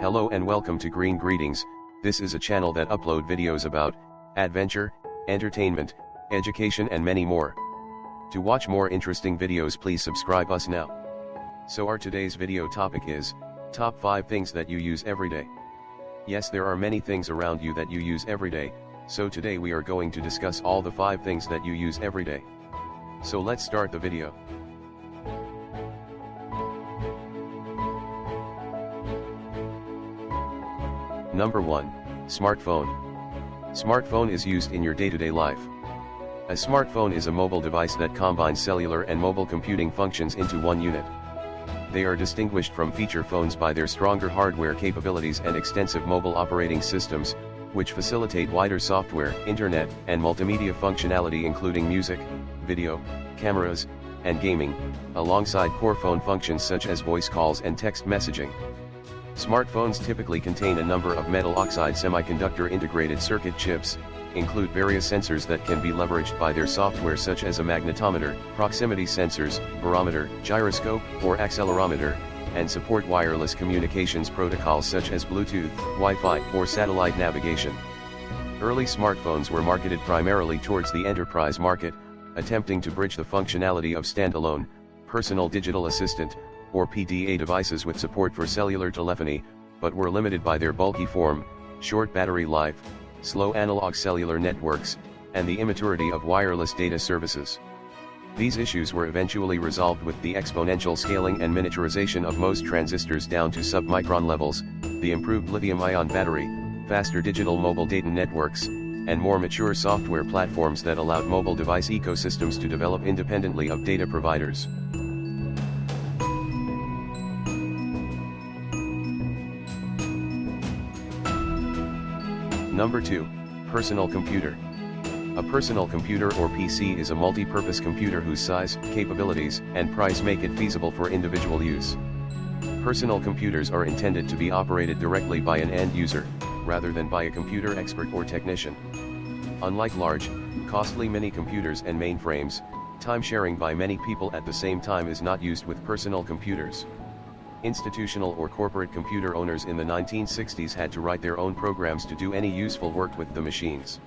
Hello and welcome to Green Greetings. This is a channel that upload videos about adventure, entertainment, education and many more. To watch more interesting videos, please subscribe us now. So our today's video topic is top 5 things that you use every day. Yes, there are many things around you that you use every day, so today we are going to discuss all the 5 things that you use every day. So let's start the video. Number 1. Smartphone. Smartphone is used in your day-to-day life. A smartphone is a mobile device that combines cellular and mobile computing functions into one unit. They are distinguished from feature phones by their stronger hardware capabilities and extensive mobile operating systems, which facilitate wider software, internet, and multimedia functionality including music, video, cameras, and gaming, alongside core phone functions such as voice calls and text messaging. Smartphones typically contain a number of metal oxide semiconductor integrated circuit chips, include various sensors that can be leveraged by their software such as a magnetometer, proximity sensors, barometer, gyroscope, or accelerometer, and support wireless communications protocols such as Bluetooth, Wi-Fi, or satellite navigation. Early smartphones were marketed primarily towards the enterprise market, attempting to bridge the functionality of standalone, personal digital assistant, or PDA devices with support for cellular telephony, but were limited by their bulky form, short battery life, slow analog cellular networks, and the immaturity of wireless data services. These issues were eventually resolved with the exponential scaling and miniaturization of most transistors down to sub-micron levels, the improved lithium-ion battery, faster digital mobile data networks, and more mature software platforms that allowed mobile device ecosystems to develop independently of data providers. Number 2. Personal computer. A personal computer or PC is a multi-purpose computer whose size, capabilities, and price make it feasible for individual use. Personal computers are intended to be operated directly by an end user, rather than by a computer expert or technician. Unlike large, costly mini-computers and mainframes, time sharing by many people at the same time is not used with personal computers. Institutional or corporate computer owners in the 1960s had to write their own programs to do any useful work with the machines.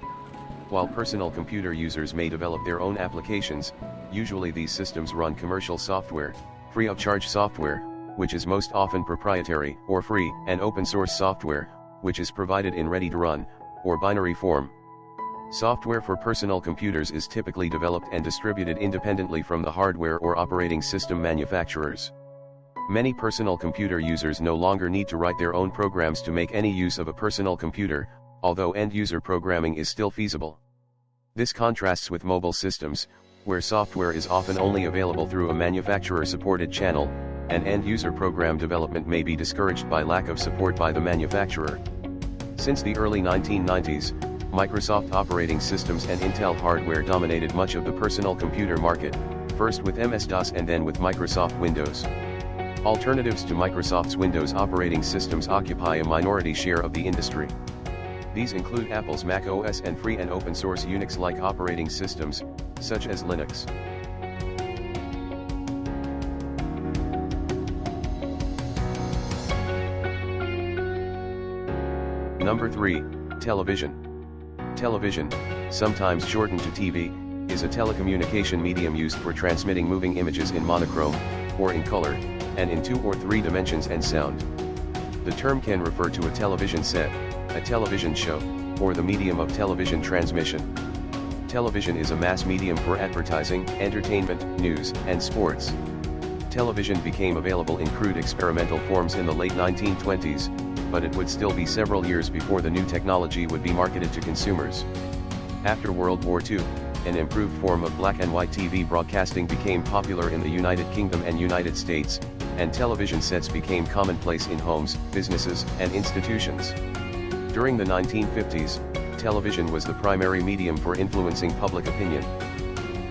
While personal computer users may develop their own applications, usually these systems run commercial software, free of charge software, which is most often proprietary, or free and open source software, which is provided in ready-to-run, or binary form. Software for personal computers is typically developed and distributed independently from the hardware or operating system manufacturers. Many personal computer users no longer need to write their own programs to make any use of a personal computer, although end-user programming is still feasible. This contrasts with mobile systems, where software is often only available through a manufacturer-supported channel, and end-user program development may be discouraged by lack of support by the manufacturer. Since the early 1990s, Microsoft operating systems and Intel hardware dominated much of the personal computer market, first with MS-DOS and then with Microsoft Windows. Alternatives to Microsoft's Windows operating systems occupy a minority share of the industry. These include Apple's Mac OS and free and open source Unix-like operating systems, such as Linux. Number 3. Television. Television, sometimes shortened to TV, is a telecommunication medium used for transmitting moving images in monochrome, or in color, and in 2 or 3 dimensions and sound. The term can refer to a television set, a television show, or the medium of television transmission. Television is a mass medium for advertising, entertainment, news, and sports. Television became available in crude experimental forms in the late 1920s, but it would still be several years before the new technology would be marketed to consumers. After World War II, an improved form of black and white TV broadcasting became popular in the United Kingdom and United States, and television sets became commonplace in homes, businesses, and institutions. During the 1950s, television was the primary medium for influencing public opinion.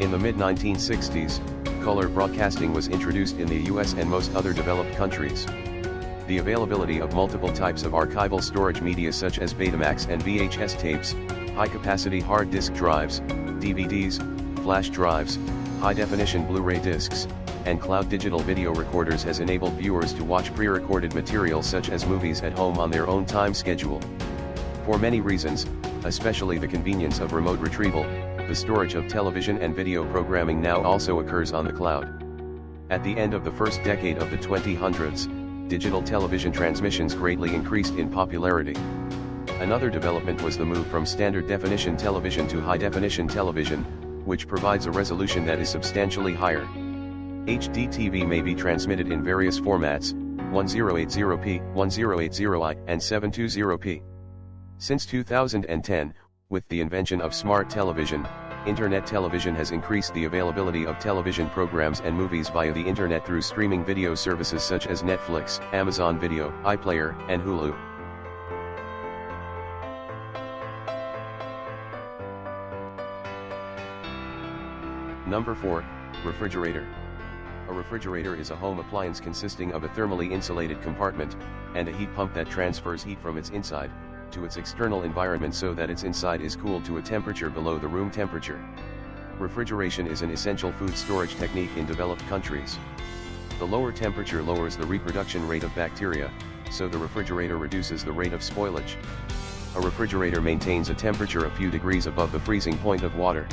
In the mid-1960s, color broadcasting was introduced in the US and most other developed countries. The availability of multiple types of archival storage media such as Betamax and VHS tapes, high-capacity hard disk drives, DVDs, flash drives, high-definition Blu-ray discs, and cloud digital video recorders has enabled viewers to watch pre-recorded material such as movies at home on their own time schedule. For many reasons, especially the convenience of remote retrieval, the storage of television and video programming now also occurs on the cloud. At the end of the first decade of the 2000s, digital television transmissions greatly increased in popularity. Another development was the move from standard definition television to high definition television, which provides a resolution that is substantially higher. HD TV may be transmitted in various formats, 1080p, 1080i, and 720p. Since 2010, with the invention of smart television, Internet television has increased the availability of television programs and movies via the Internet through streaming video services such as Netflix, Amazon Video, iPlayer, and Hulu. Number 4, Refrigerator. A refrigerator is a home appliance consisting of a thermally insulated compartment, and a heat pump that transfers heat from its inside to its external environment so that its inside is cooled to a temperature below the room temperature. Refrigeration is an essential food storage technique in developed countries. The lower temperature lowers the reproduction rate of bacteria, so the refrigerator reduces the rate of spoilage. A refrigerator maintains a temperature a few degrees above the freezing point of water.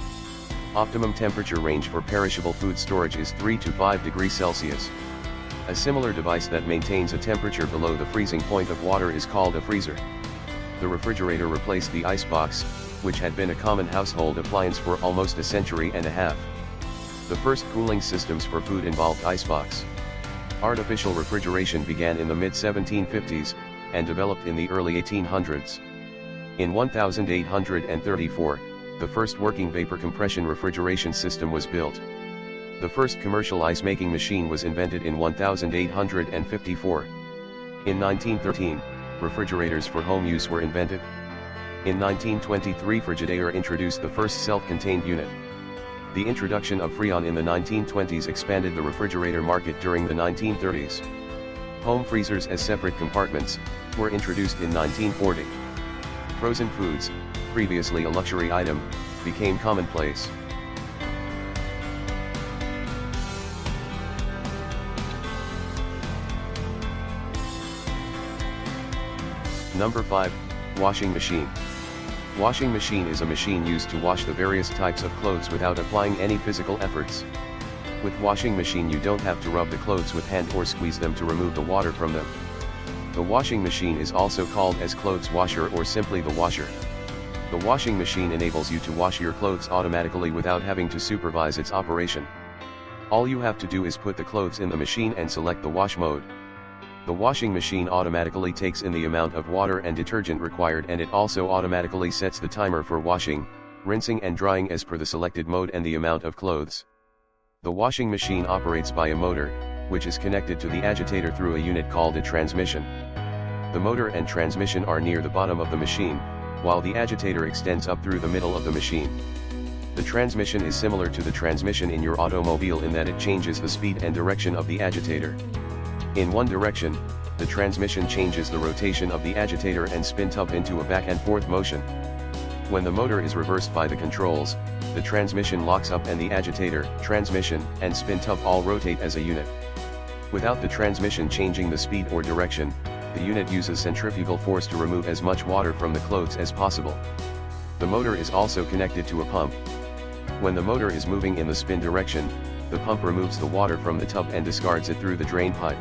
Optimum temperature range for perishable food storage is 3 to 5 degrees Celsius. A similar device that maintains a temperature below the freezing point of water is called a freezer. The refrigerator replaced the icebox, which had been a common household appliance for almost a century and a half. The first cooling systems for food involved icebox. Artificial refrigeration began in the mid-1750s, and developed in the early 1800s. In 1834, the first working vapor compression refrigeration system was built. The first commercial ice-making machine was invented in 1854. In 1913, refrigerators for home use were invented. In 1923, Frigidaire introduced the first self-contained unit. The introduction of Freon in the 1920s expanded the refrigerator market during the 1930s. Home freezers as separate compartments were introduced in 1940. Frozen foods, previously a luxury item, became commonplace. Number 5, Washing machine. Washing machine is a machine used to wash the various types of clothes without applying any physical efforts. With washing machine you don't have to rub the clothes with hand or squeeze them to remove the water from them. The washing machine is also called as clothes washer or simply the washer. The washing machine enables you to wash your clothes automatically without having to supervise its operation. All you have to do is put the clothes in the machine and select the wash mode. The washing machine automatically takes in the amount of water and detergent required, and it also automatically sets the timer for washing, rinsing and drying as per the selected mode and the amount of clothes. The washing machine operates by a motor, which is connected to the agitator through a unit called a transmission. The motor and transmission are near the bottom of the machine, while the agitator extends up through the middle of the machine. The transmission is similar to the transmission in your automobile in that it changes the speed and direction of the agitator. In one direction, the transmission changes the rotation of the agitator and spin tub into a back and forth motion. When the motor is reversed by the controls, the transmission locks up and the agitator, transmission, and spin tub all rotate as a unit. Without the transmission changing the speed or direction, the unit uses centrifugal force to remove as much water from the clothes as possible. The motor is also connected to a pump. When the motor is moving in the spin direction, the pump removes the water from the tub and discards it through the drain pipe.